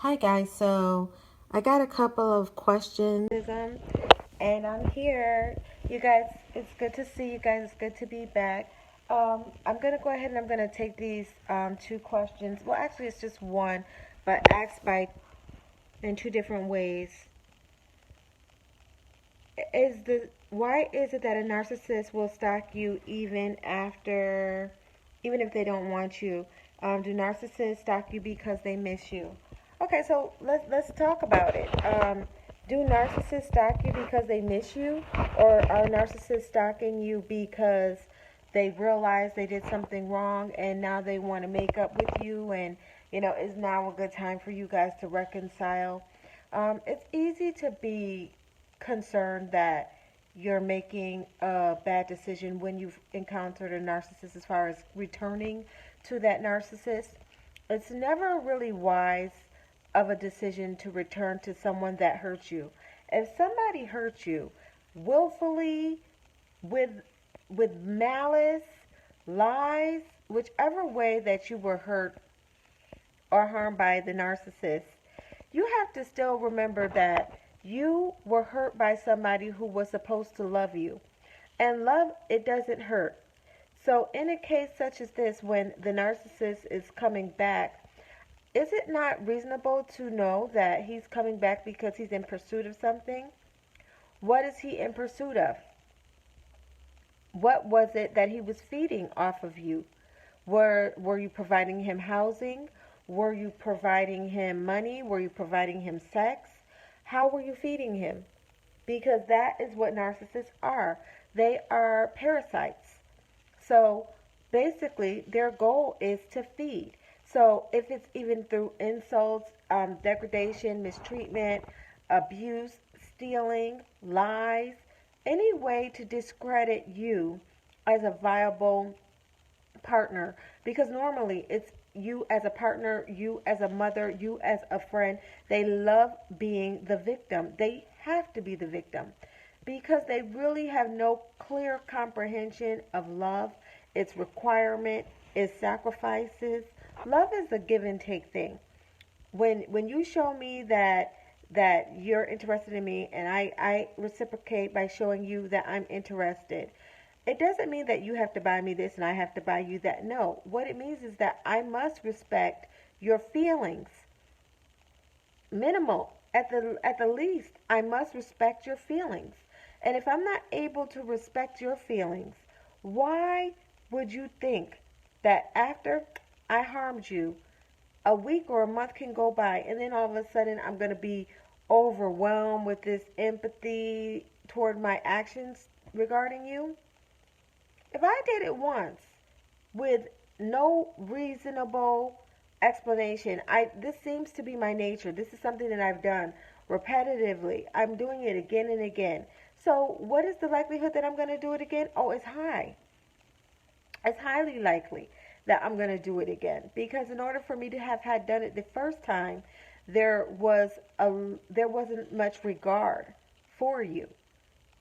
Hi guys, so I got a couple of questions and I'm here. You guys, it's good to see you guys. It's good to be back. I'm going to go ahead and I'm going to take these two questions. Well, actually, it's just one, but asked by in two different ways. Why is it that a narcissist will stalk you even if they don't want you? Do narcissists stalk you because they miss you? Okay, so let's talk about it. Do narcissists stalk you because they miss you, or are narcissists stalking you because they realize they did something wrong and now they want to make up with you, and is now a good time for you guys to reconcile? It's easy to be concerned that you're making a bad decision when you've encountered a narcissist as far as returning to that narcissist. It's never really wise of a decision to return to someone that hurt you. If somebody hurt you willfully, with malice, lies, whichever way that you were hurt or harmed by the narcissist, you have to still remember that you were hurt by somebody who was supposed to love you. And love, it doesn't hurt. So in a case such as this, when the narcissist is coming back, is it not reasonable to know that he's coming back because he's in pursuit of something? What is he in pursuit of? What was it that he was feeding off of you? Were you providing him housing? Were you providing him money? Were you providing him sex? How were you feeding him? Because that is what narcissists are. They are parasites. So basically, their goal is to feed. So if it's even through insults, degradation, mistreatment, abuse, stealing, lies, any way to discredit you as a viable partner, because normally it's you as a partner, you as a mother, you as a friend. They love being the victim. They have to be the victim because they really have no clear comprehension of love, its requirement, its sacrifices. Love is a give and take thing. When you show me that you're interested in me, and I reciprocate by showing you that I'm interested, it doesn't mean that you have to buy me this and I have to buy you that. No. What it means is that I must respect your feelings. Minimal. At the least, I must respect your feelings. And if I'm not able to respect your feelings, why would you think that after I harmed you, a week or a month can go by and then all of a sudden I'm going to be overwhelmed with this empathy toward my actions regarding you? If I did it once with no reasonable explanation, this seems to be my nature. This is something that I've done repetitively. I'm doing it again and again. So what is the likelihood that I'm going to do it again? Oh, it's high. It's highly likely that I'm going to do it again, because in order for me to have had done it the first time, there wasn't much regard for you.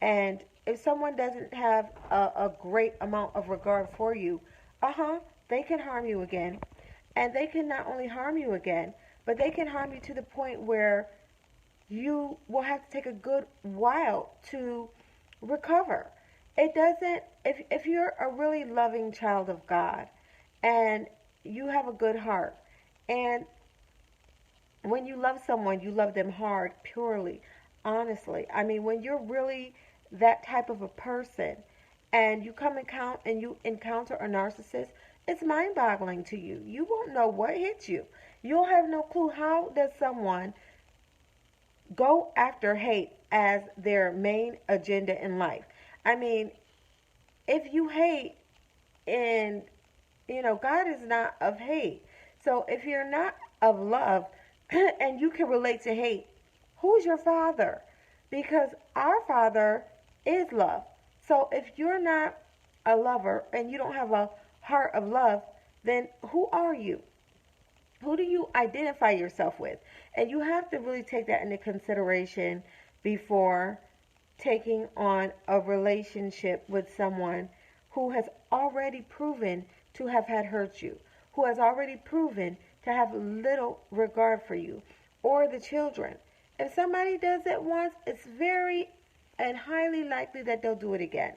And if someone doesn't have a great amount of regard for you, they can harm you again. And they can not only harm you again, but they can harm you to the point where you will have to take a good while to recover. It doesn't, if you're a really loving child of God and you have a good heart, and when you love someone, you love them hard, purely, honestly. I mean, when you're really that type of a person and you encounter a narcissist, it's mind-boggling to you. You won't know what hit you. You'll have no clue. How does someone go after hate as their main agenda in life? I mean, if you hate, and God is not of hate. So if you're not of love and you can relate to hate, who's your father? Because our Father is love. So if you're not a lover and you don't have a heart of love, then who are you? Who do you identify yourself with? And you have to really take that into consideration before taking on a relationship with someone who has already proven to have had hurt you, who has already proven to have little regard for you. or the children. If somebody does it once, it's very and highly likely that they'll do it again.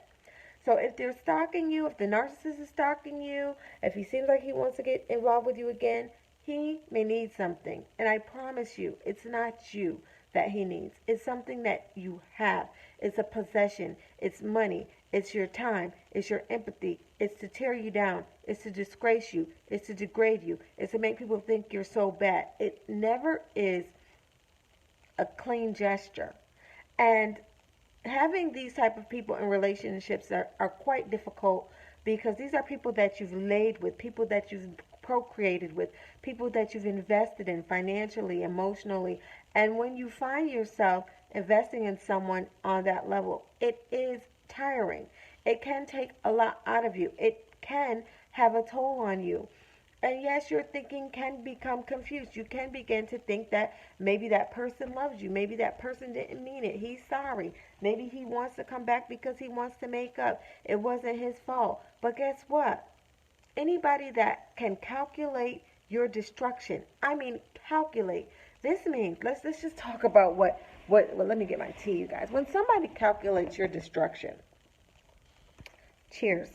So if they're stalking you, if the narcissist is stalking you, if he seems like he wants to get involved with you again, he may need something. And I promise you, it's not you that he needs. It's something that you have. It's a possession. It's money. It's your time. It's your empathy. It's to tear you down. It's to disgrace you. It's to degrade you. It's to make people think you're so bad. It never is a clean gesture. And having these type of people in relationships are quite difficult, because these are people that you've laid with, people that you've procreated with, people that you've invested in financially, emotionally. And when you find yourself investing in someone on that level, it is tiring. It can take a lot out of you. It can have a toll on you. And yes, your thinking can become confused. You can begin to think that maybe that person loves you. Maybe that person didn't mean it. He's sorry. Maybe he wants to come back because he wants to make up. It wasn't his fault. But guess what? Anybody that can calculate your destruction, I mean calculate. This means, let's just talk about what well, let me get my tea, you guys. When somebody calculates your destruction, cheers.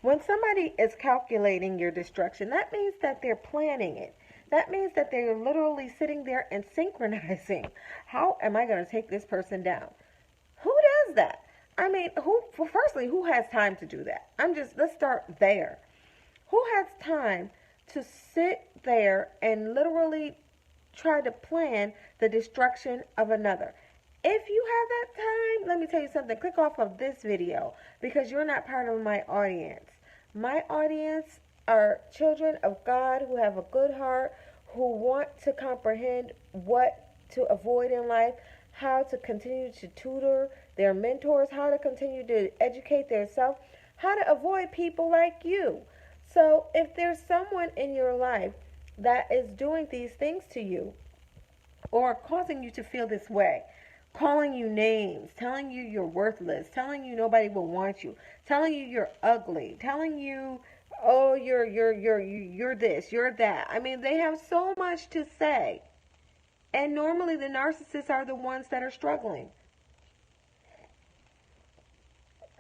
When somebody is calculating your destruction, that means that they're planning it. That means that they're literally sitting there and synchronizing. How am I going to take this person down? Who does that? I mean, firstly, who has time to do that? Let's start there. Who has time to sit there and literally try to plan the destruction of another? If you have that time, let me tell you something. Click off of this video, because you're not part of my audience. My audience are children of God who have a good heart, who want to comprehend what to avoid in life, how to continue to tutor their mentors, how to continue to educate themselves, how to avoid people like you. So if there's someone in your life that is doing these things to you, or causing you to feel this way, calling you names, telling you you're worthless, telling you nobody will want you, telling you you're ugly, telling you, oh, you're this, you're that. I mean, they have so much to say. And normally the narcissists are the ones that are struggling.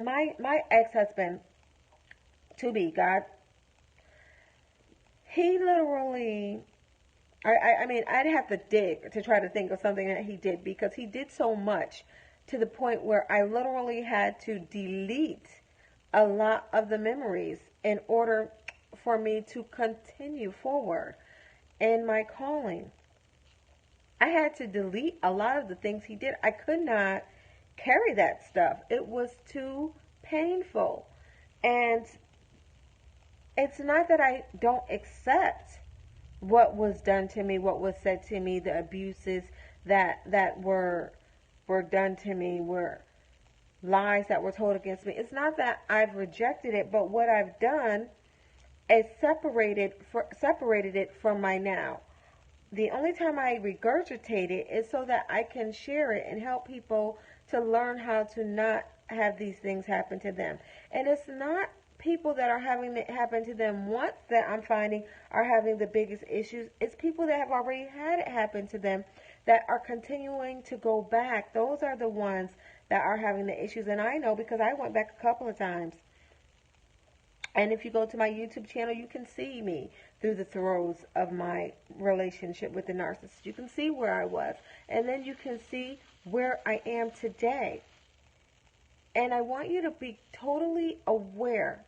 My ex-husband, to be God, he literally, I mean, I'd have to dig to try to think of something that he did, because he did so much to the point where I literally had to delete a lot of the memories in order for me to continue forward in my calling. I had to delete a lot of the things he did. I could not carry that stuff. It was too painful. And it's not that I don't accept what was done to me, what was said to me, the abuses that were done to me, were lies that were told against me. It's not that I've rejected it, but what I've done is separated it from my now. The only time I regurgitate it is so that I can share it and help people to learn how to not have these things happen to them. And it's not people that are having it happen to them once that I'm finding are having the biggest issues. It's people that have already had it happen to them that are continuing to go back. Those are the ones that are having the issues. And I know, because I went back a couple of times. And if you go to my YouTube channel, you can see me through the throes of my relationship with the narcissist. You can see where I was. And then you can see where I am today. And I want you to be totally aware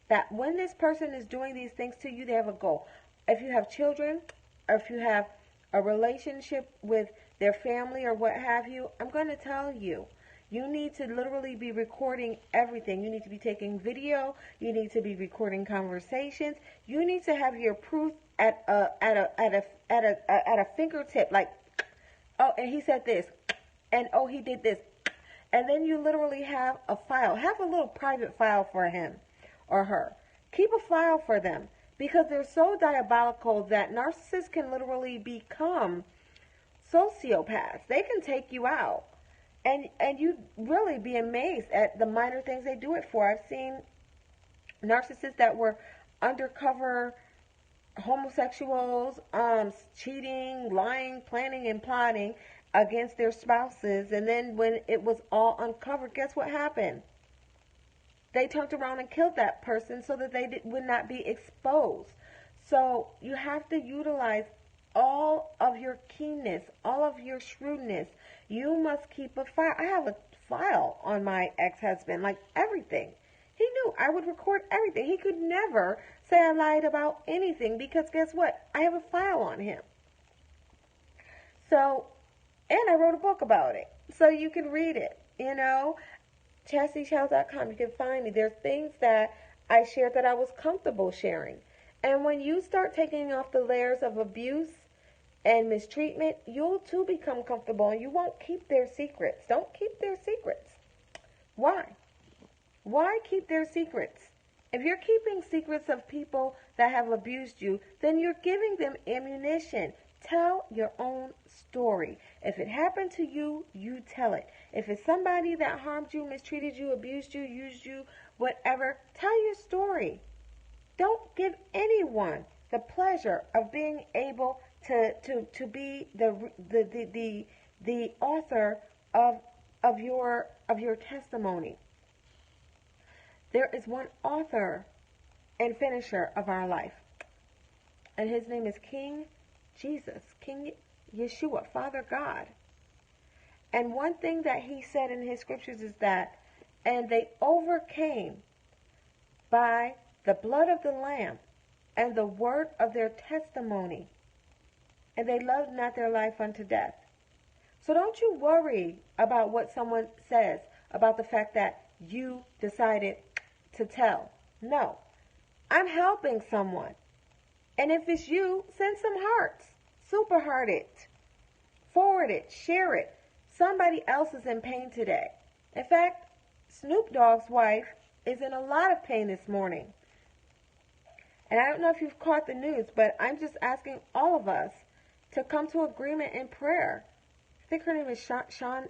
that when this person is doing these things to you, they have a goal. If you have children, or if you have a relationship with their family or what have you, I'm going to tell you, you need to literally be recording everything. You need to be taking video. You need to be recording conversations. You need to have your proof at a fingertip. Like, oh, and he said this, and oh, he did this, and then you literally have a file. Have a little private file for him or her. Keep a file for them, because they're so diabolical that narcissists can literally become sociopaths. They can take you out. And you'd really be amazed at the minor things they do it for. I've seen narcissists that were undercover homosexuals cheating, lying, planning, and plotting against their spouses. And then when it was all uncovered, guess what happened? They turned around and killed that person so that they would not be exposed. So you have to utilize all of your keenness, all of your shrewdness. You must keep a file. I have a file on my ex-husband, like everything. He knew I would record everything. He could never say I lied about anything because guess what? I have a file on him. So, and I wrote a book about it. So you can read it, ChastityChyld.com. You can find me. There's things that I shared that I was comfortable sharing. And when you start taking off the layers of abuse and mistreatment, you'll too become comfortable and you won't keep their secrets. Don't keep their secrets. Why? Why keep their secrets? If you're keeping secrets of people that have abused you, then you're giving them ammunition. Tell your own story. If it happened to you, you tell it. If it's somebody that harmed you, mistreated you, abused you, used you, whatever, tell your story. Don't give anyone the pleasure of being able to be the author of your testimony. There is one author and finisher of our life, and his name is King Jesus, King Yeshua, Father God. And one thing that he said in his scriptures is that, and they overcame by the blood of the Lamb and the word of their testimony, and they loved not their life unto death. So don't you worry about what someone says about the fact that you decided to tell. No, I'm helping someone. And if it's you, send some hearts. Super heart it. Forward it. Share it. Somebody else is in pain today. In fact, Snoop Dogg's wife is in a lot of pain this morning. And I don't know if you've caught the news, but I'm just asking all of us to come to agreement in prayer. I think her name is Sean,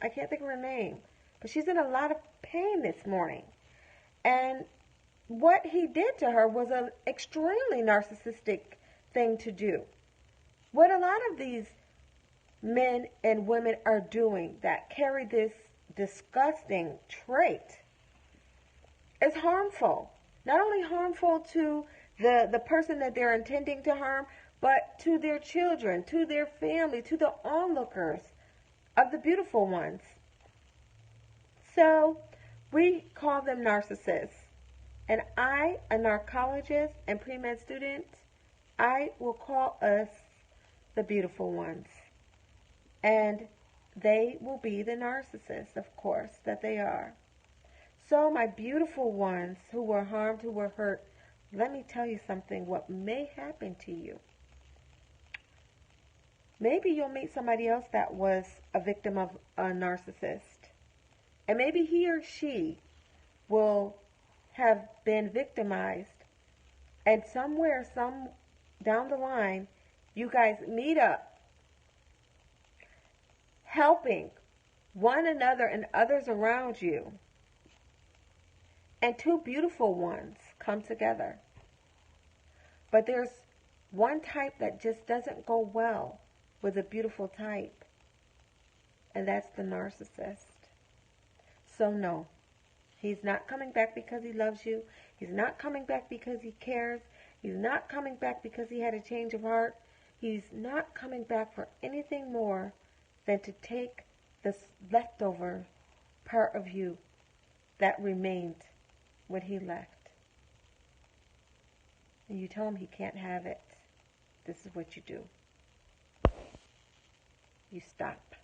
I can't think of her name. But she's in a lot of pain this morning. And what he did to her was an extremely narcissistic thing to do. What a lot of these men and women are doing that carry this disgusting trait is harmful. Not only harmful to the person that they're intending to harm, but to their children, to their family, to the onlookers of the beautiful ones. So we call them narcissists. And I, a narcologist and pre-med student, I will call us the beautiful ones. And they will be the narcissists, of course, that they are. So my beautiful ones who were harmed, who were hurt, let me tell you something, what may happen to you. Maybe you'll meet somebody else that was a victim of a narcissist. And maybe he or she will have been victimized. And somewhere, down the line, you guys meet up, helping one another and others around you. And two beautiful ones come together. But there's one type that just doesn't go well with a beautiful type. And that's the narcissist. So no, he's not coming back because he loves you. He's not coming back because he cares. He's not coming back because he had a change of heart. He's not coming back for anything more than to take this leftover part of you that remained when he left. And you tell him he can't have it. This is what you do. You stop.